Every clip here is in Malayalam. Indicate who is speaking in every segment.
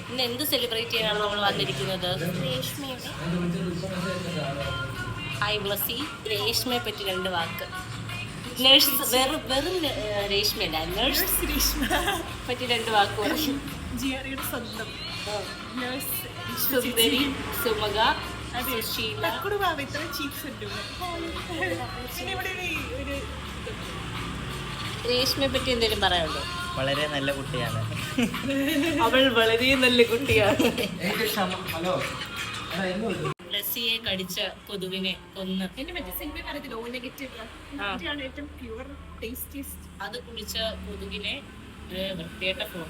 Speaker 1: ഇന്ന് എന്ത് സെലിബ്രേറ്റ് ചെയ്യാനാണ് നമ്മൾ വന്നിരിക്കുന്നത്? ഹായ് ബ്ലസ്സി, രേഷ്മയെ പറ്റി 2 വാക്ക്. നേഴ്സ് വെറും രേഷ്മയല്ല, നേഴ്സ് രേഷ്മ പറ്റി 2 വാക്ക് പറയും.
Speaker 2: ജിയാറിയുടെ സ്വന്തം
Speaker 1: സുന്ദരി, സുമക, സുശീല.
Speaker 2: ഇത്ര ചീപ്സ് ഉണ്ട്.
Speaker 1: രേഷ്മയെ പറ്റി എന്തെങ്കിലും പറയാനുണ്ടോ?
Speaker 3: വളരെ നല്ല കുട്ടിയാണ്.
Speaker 1: അവൾ വളരെ നല്ല കുട്ടിയാണ്. ബ്ലസ്സിയെ കടിച്ച കൊതുകിനെ കൊന്ന് അത് കുടിച്ച കൊതുകിനെ വൃത്തിയേട്ട ഫോൺ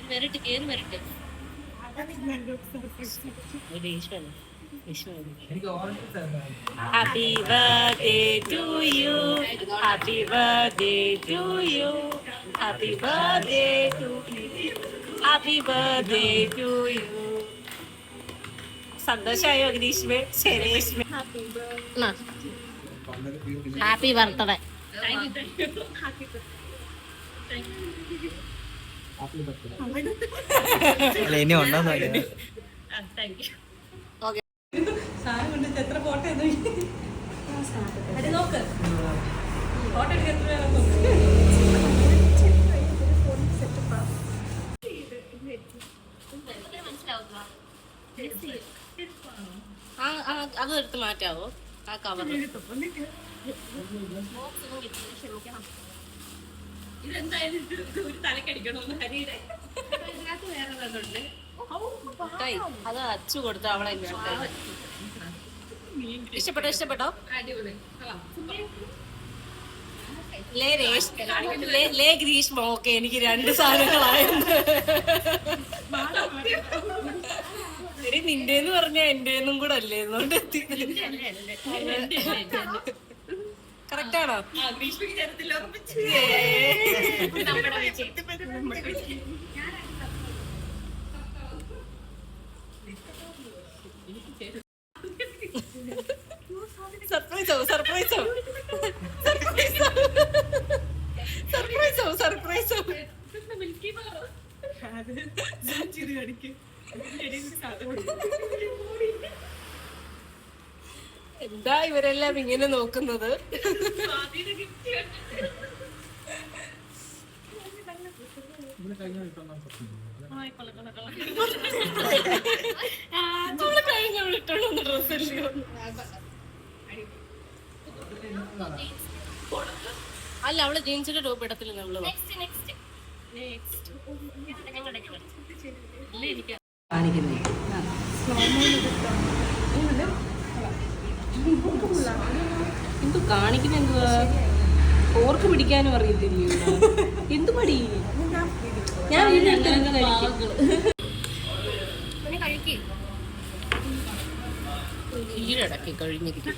Speaker 1: വരട്ടെ, കേറി വരട്ടെ. Happy birthday to you, happy birthday to you, happy birthday to you, happy birthday to you. സന്തോഷമായോ ഗ്രീഷ്മേ? ശരേഷ്മേ ഹാപ്പി ബർത്ത്ഡേ.
Speaker 3: ഇനി ഉണ്ടോന്ന്
Speaker 2: എത്ര ഫോട്ടോ നോക്ക്. ഫോട്ടോ
Speaker 1: അത് എടുത്ത് മാറ്റാവോ? ആ കവർ ഇതെന്തായാലും ഒരു തലക്കടിക്കണമെന്ന് ഹരിയുടെ അത് അച്ചു കൊടുത്ത അവളെ ഇഷ്ടപ്പെട്ടോ? ലേ ഗ്രീഷ്മ. ഓക്കെ, എനിക്ക് 2 സാധനങ്ങളായിരുന്നു. എടി നിന്റെന്ന് പറഞ്ഞ എന്റെന്നും കൂടെ അല്ലേ? കറക്റ്റാണോ? സർപ്രൈസോ എന്താ ഇവരെല്ലാം ഇങ്ങനെ നോക്കുന്നത്? കഴിഞ്ഞ ഡ്രസ്സല്ലോ. അല്ല, അവള് ജീൻസിന്റെ ടോപ്പ് ഇടത്തില്ല. നമ്മള് എന്തു കാണിക്കുന്ന? എന്തുവാ? ഓർക്ക് പിടിക്കാനും അറിയത്തില്ലയോ? എന്തു മടി? ഞാൻ ഈരടക്കി കഴിഞ്ഞിരിക്കും.